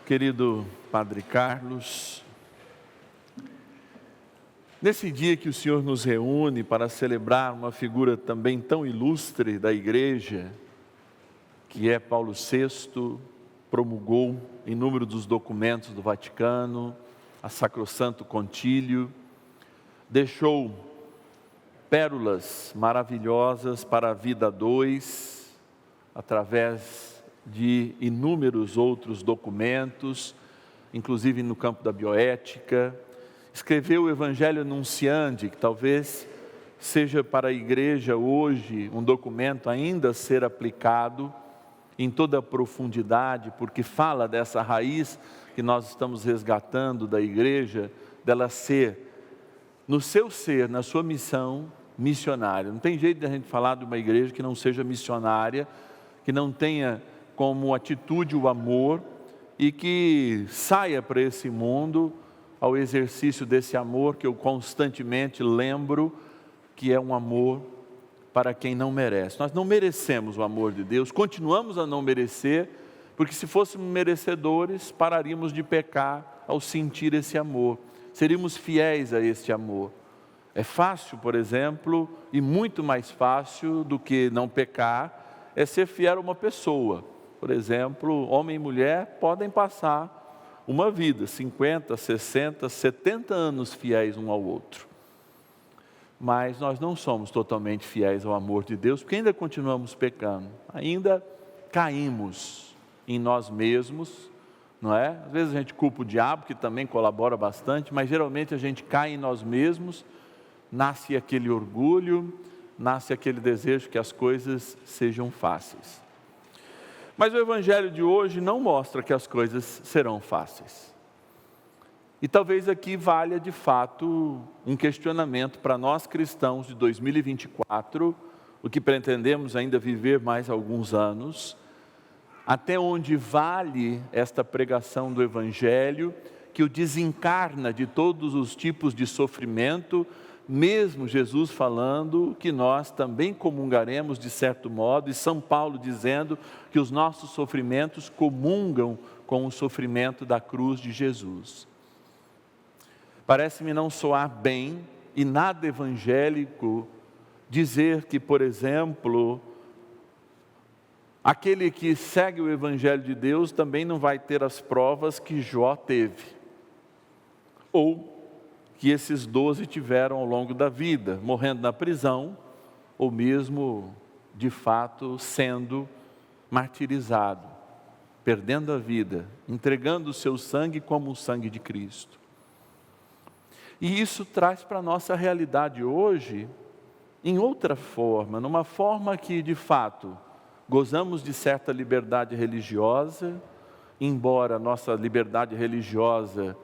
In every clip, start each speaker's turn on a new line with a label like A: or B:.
A: querido Padre Carlos, nesse dia que o Senhor nos reúne para celebrar uma figura também tão ilustre da Igreja, que é Paulo VI, promulgou em número dos documentos do Vaticano, a Sacrosanto Concílio, deixou pérolas maravilhosas para a vida a dois, através de inúmeros outros documentos, inclusive no campo da bioética. Escreveu o Evangelho Nunciandi, que talvez seja para a igreja hoje um documento ainda a ser aplicado em toda a profundidade, porque fala dessa raiz que nós estamos resgatando da igreja, dela ser, no seu ser, na sua missão, missionária. Não tem jeito de a gente falar de uma igreja que não seja missionária, que não tenha como atitude o amor e que saia para esse mundo ao exercício desse amor que eu constantemente lembro que é um amor para quem não merece. Nós não merecemos o amor de Deus, continuamos a não merecer, porque se fôssemos merecedores, pararíamos de pecar ao sentir esse amor, seríamos fiéis a este amor. É fácil, por exemplo, e muito mais fácil do que não pecar, é ser fiel a uma pessoa. Por exemplo, homem e mulher podem passar uma vida, 50, 60, 70 anos fiéis um ao outro. Mas nós não somos totalmente fiéis ao amor de Deus, porque ainda continuamos pecando, ainda caímos em nós mesmos, não é? Às vezes a gente culpa o diabo, que também colabora bastante, mas geralmente a gente cai em nós mesmos, nasce aquele orgulho, nasce aquele desejo que as coisas sejam fáceis. Mas o Evangelho de hoje não mostra que as coisas serão fáceis. E talvez aqui valha de fato um questionamento para nós cristãos de 2024, o que pretendemos ainda viver mais alguns anos, até onde vale esta pregação do Evangelho, que o desencarna de todos os tipos de sofrimento, mesmo Jesus falando que nós também comungaremos de certo modo, e São Paulo dizendo que os nossos sofrimentos comungam com o sofrimento da cruz de Jesus. Parece-me não soar bem e nada evangélico dizer que, por exemplo, aquele que segue o Evangelho de Deus também não vai ter as provas que Jó teve, ou que esses 12 tiveram ao longo da vida, morrendo na prisão, ou mesmo, de fato, sendo martirizado, perdendo a vida, entregando o seu sangue como o sangue de Cristo. E isso traz para a nossa realidade hoje, em outra forma, numa forma que, de fato, gozamos de certa liberdade religiosa, embora a nossa liberdade religiosa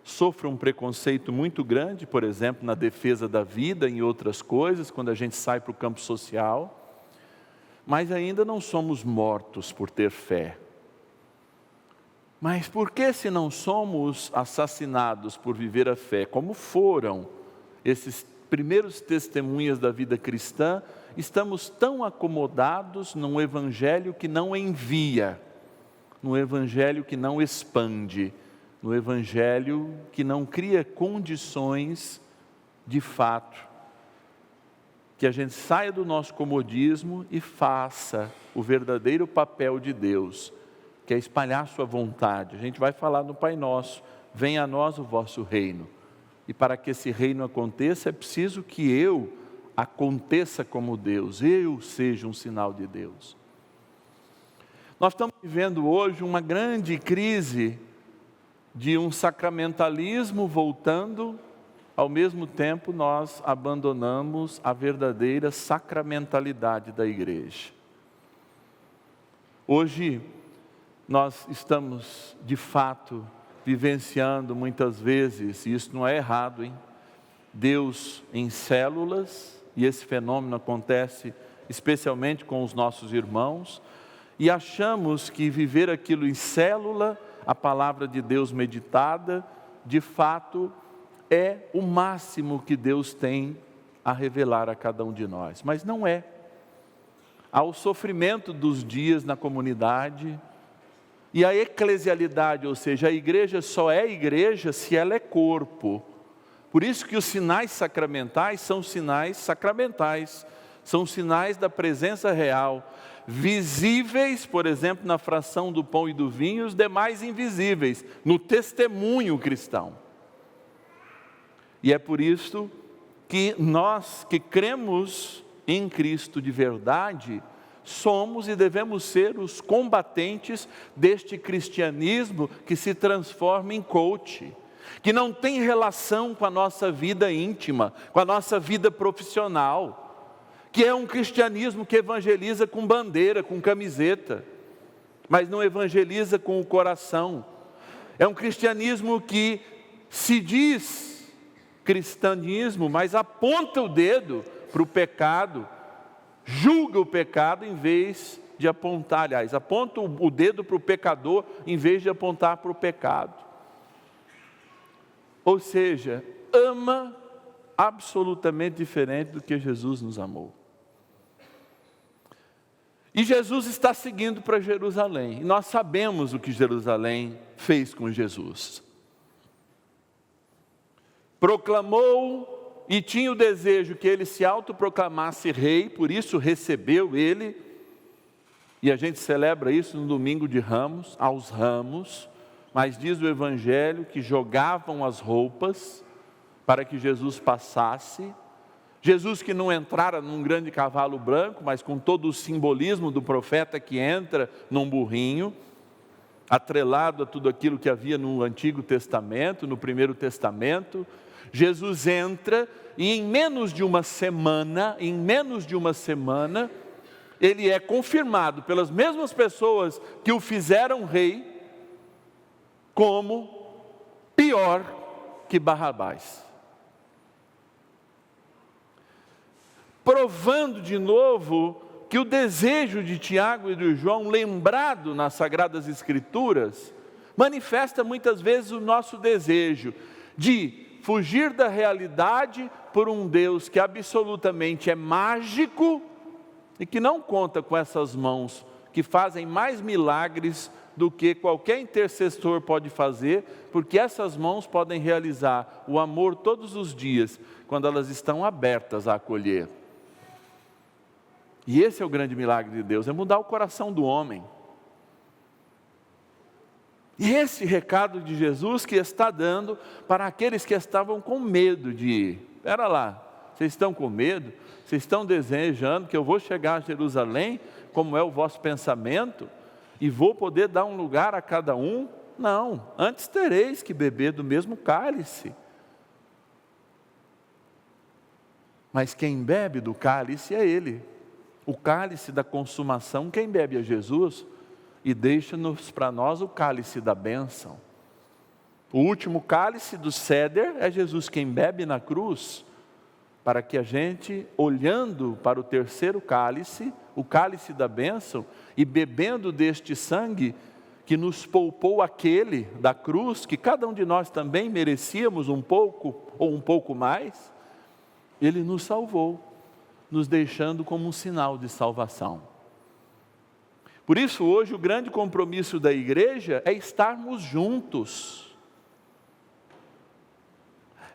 A: sofre um preconceito muito grande, por exemplo, na defesa da vida, em outras coisas, quando a gente sai para o campo social, mas ainda não somos mortos por ter fé. Mas por que, se não somos assassinados por viver a fé, como foram esses primeiros testemunhas da vida cristã, estamos tão acomodados num evangelho que não envia, num evangelho que não expande, no Evangelho que não cria condições, de fato, que a gente saia do nosso comodismo e faça o verdadeiro papel de Deus, que é espalhar sua vontade. A gente vai falar no Pai Nosso, venha a nós o vosso reino. E para que esse reino aconteça, é preciso que eu aconteça como Deus, eu seja um sinal de Deus. Nós estamos vivendo hoje uma grande crise de um sacramentalismo voltando, ao mesmo tempo nós abandonamos a verdadeira sacramentalidade da igreja. Hoje nós estamos de fato vivenciando muitas vezes, e isso não é errado, Deus em células, e esse fenômeno acontece especialmente com os nossos irmãos, e achamos que viver aquilo em célula, a palavra de Deus meditada, de fato, é o máximo que Deus tem a revelar a cada um de nós. Mas não é. Há o sofrimento dos dias na comunidade, E a eclesialidade, ou seja, a igreja só é igreja se ela é corpo. Por isso que os sinais sacramentais são sinais sacramentais, são sinais da presença real, visíveis, por exemplo, na fração do pão e do vinho, os demais invisíveis, no testemunho cristão. E é por isso que nós que cremos em Cristo de verdade, somos e devemos ser os combatentes deste cristianismo que se transforma em coach, que não tem relação com a nossa vida íntima, com a nossa vida profissional, que é um cristianismo que evangeliza com bandeira, com camiseta, mas não evangeliza com o coração. É um cristianismo que se diz cristianismo, mas aponta o dedo para o pecado, julga o pecado em vez de apontar, aliás, aponta o dedo para o pecador em vez de apontar para o pecado. Ou seja, ama absolutamente diferente do que Jesus nos amou. E Jesus está seguindo para Jerusalém. E nós sabemos o que Jerusalém fez com Jesus. Proclamou e tinha o desejo que ele se autoproclamasse rei, por isso recebeu ele, e a gente celebra isso no domingo de Ramos, aos ramos, mas diz o Evangelho que jogavam as roupas para que Jesus passasse. Jesus que não entrara num grande cavalo branco, mas com todo o simbolismo do profeta que entra num burrinho, atrelado a tudo aquilo que havia no Antigo Testamento, no Primeiro Testamento. Jesus entra e em menos de uma semana, ele é confirmado pelas mesmas pessoas que o fizeram rei, como pior que Barrabás. Provando de novo que o desejo de Tiago e de João, lembrado nas Sagradas Escrituras, manifesta muitas vezes o nosso desejo de fugir da realidade por um Deus que absolutamente é mágico e que não conta com essas mãos que fazem mais milagres do que qualquer intercessor pode fazer, porque essas mãos podem realizar o amor todos os dias, quando elas estão abertas a acolher. E esse é o grande milagre de Deus, é mudar o coração do homem. E esse recado de Jesus que está dando para aqueles que estavam com medo de ir. Espera lá, vocês estão com medo? Vocês estão desejando que eu vou chegar a Jerusalém, como é o vosso pensamento, e vou poder dar um lugar a cada um? Não, antes tereis que beber do mesmo cálice. Mas quem bebe do cálice é Ele. O cálice da consumação, quem bebe é Jesus, e deixa-nos para nós o cálice da bênção. O último cálice do ceder é Jesus quem bebe na cruz, para que a gente, olhando para o terceiro cálice, o cálice da bênção, e bebendo deste sangue, que nos poupou aquele da cruz, que cada um de nós também merecíamos um pouco, ou um pouco mais, Ele nos salvou, nos deixando como um sinal de salvação. Por isso hoje o grande compromisso da igreja é estarmos juntos,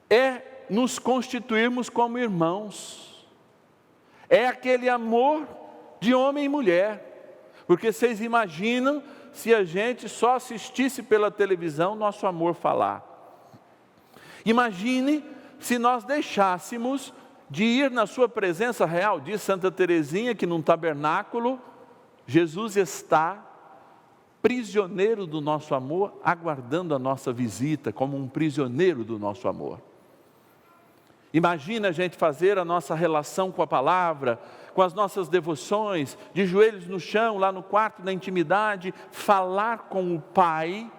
A: é nos constituirmos como irmãos, é aquele amor de homem e mulher, porque vocês imaginam se a gente só assistisse pela televisão nosso amor falar. Imagine se nós deixássemos de ir na sua presença real. Diz Santa Teresinha que num tabernáculo Jesus está prisioneiro do nosso amor, aguardando a nossa visita, como um prisioneiro do nosso amor. Imagina a gente fazer a nossa relação com a palavra, com as nossas devoções, de joelhos no chão, lá no quarto da intimidade, falar com o Pai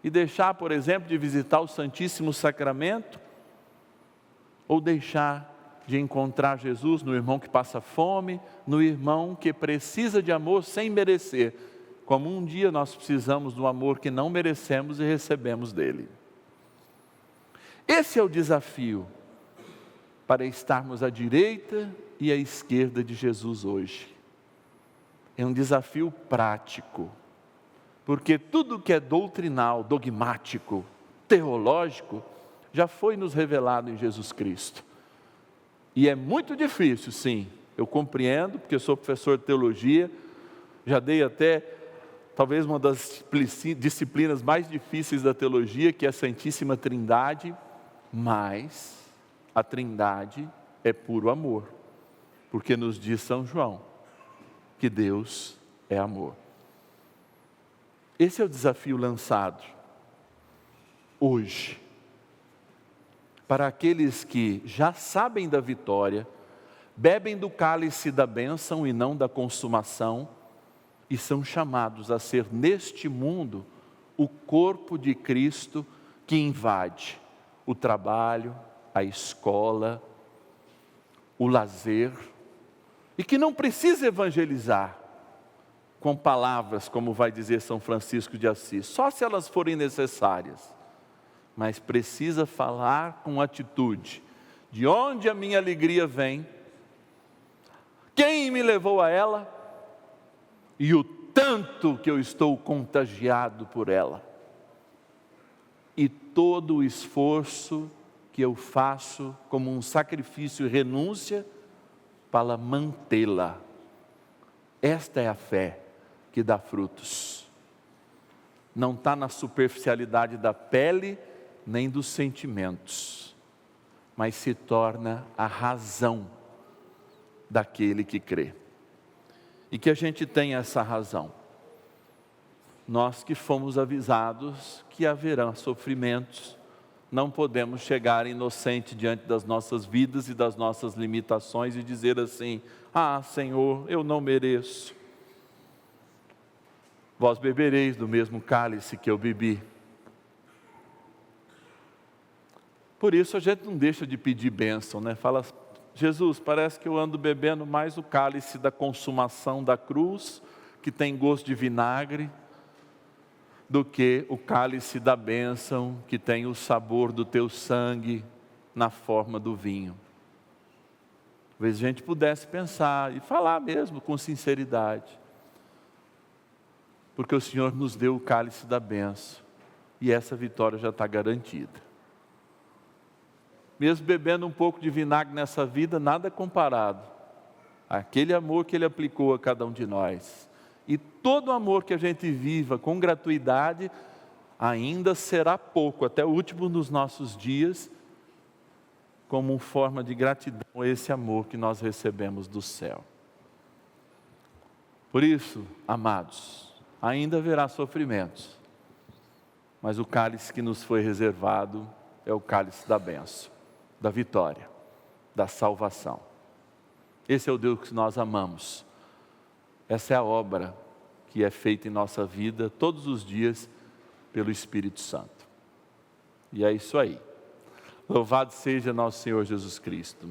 A: e deixar, por exemplo, de visitar o Santíssimo Sacramento, ou deixar de encontrar Jesus no irmão que passa fome, no irmão que precisa de amor sem merecer, como um dia nós precisamos do amor que não merecemos e recebemos dele. Esse é o desafio para estarmos à direita e à esquerda de Jesus hoje. É um desafio prático, Porque tudo que é doutrinal, dogmático, teológico, já foi nos revelado em Jesus Cristo. E é muito difícil, sim, eu compreendo, porque eu sou professor de teologia, já dei até, talvez uma das disciplinas mais difíceis da teologia, que é a Santíssima Trindade, mas a Trindade é puro amor, porque nos diz São João, que Deus é amor. Esse é o desafio lançado hoje, para aqueles que já sabem da vitória, bebem do cálice da bênção e não da consumação, e são chamados a ser neste mundo o corpo de Cristo que invade o trabalho, a escola, o lazer, e que não precisa evangelizar com palavras, como vai dizer São Francisco de Assis, só se elas forem necessárias, mas precisa falar com atitude, de onde a minha alegria vem, quem me levou a ela, e o tanto que eu estou contagiado por ela, e todo o esforço que eu faço como um sacrifício e renúncia para mantê-la. Esta é a fé que dá frutos. Não está na superficialidade da pele, nem dos sentimentos, mas se torna a razão daquele que crê. E que a gente tenha essa razão. Nós que fomos avisados que haverá sofrimentos, não podemos chegar inocente diante das nossas vidas e das nossas limitações e dizer assim: ah, Senhor, eu não mereço. Vós bebereis do mesmo cálice que eu bebi. Por isso a gente não deixa de pedir bênção, né? Fala, Jesus, parece que eu ando bebendo mais o cálice da consumação da cruz, que tem gosto de vinagre, do que o cálice da bênção, que tem o sabor do teu sangue na forma do vinho. Talvez a gente pudesse pensar e falar mesmo com sinceridade, porque o Senhor nos deu o cálice da bênção, e essa vitória já está garantida. Mesmo bebendo um pouco de vinagre nessa vida, nada comparado àquele amor que Ele aplicou a cada um de nós. E todo amor que a gente viva com gratuidade, ainda será pouco, até o último dos nossos dias, como forma de gratidão a esse amor que nós recebemos do céu. Por isso, amados, ainda haverá sofrimentos, mas o cálice que nos foi reservado é o cálice da bênção, da vitória, da salvação. Esse é o Deus que nós amamos. Essa é a obra que é feita em nossa vida todos os dias pelo Espírito Santo. E é isso aí. Louvado seja nosso Senhor Jesus Cristo.